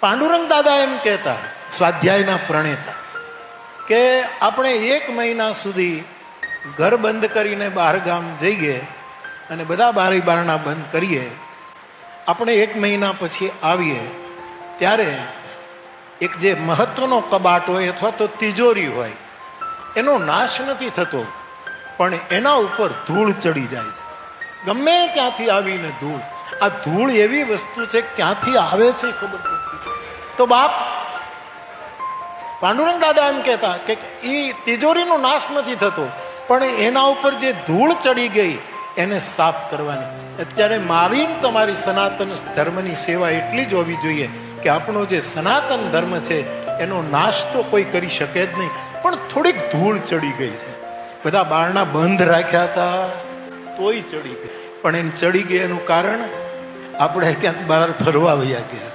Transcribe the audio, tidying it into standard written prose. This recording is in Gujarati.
પાંડુરંગ દાદા એમ કહેતા, સ્વાધ્યાયના પ્રણેતા, કે આપણે 1 મહિના સુધી ઘર બંધ કરીને બહાર ગામ જઈએ અને બધા બારી બારણા બંધ કરીએ, આપણે 1 મહિના પછી આવીએ ત્યારે એક જે મહત્વનો કબાટ હોય અથવા તો તિજોરી હોય એનો નાશ નથી થતો, પણ એના ઉપર ધૂળ ચડી જાય છે. ગમે ત્યાંથી આવીને ધૂળ, આ ધૂળ એવી વસ્તુ છે ક્યાંથી આવે છે ખબર પડતી. તો બાપ પાંડુરંગ દાદા એમ કહેતા કે એ તિજોરીનો નાશ નથી થતો, પણ એના ઉપર જે ધૂળ ચડી ગઈ એને સાફ કરવાની. અત્યારે મારી તમારી સનાતન ધર્મની સેવા એટલી જ હોવી જોઈએ કે આપણો જે સનાતન ધર્મ છે એનો નાશ તો કોઈ કરી શકે જ નહીં, પણ થોડીક ધૂળ ચડી ગઈ છે. બધા બારણા બંધ રાખ્યા હતા તોય ચડી ગઈ, પણ એને ચડી ગઈ એનું કારણ આપણે ક્યાંક બહાર ફરવા વયા ગયા.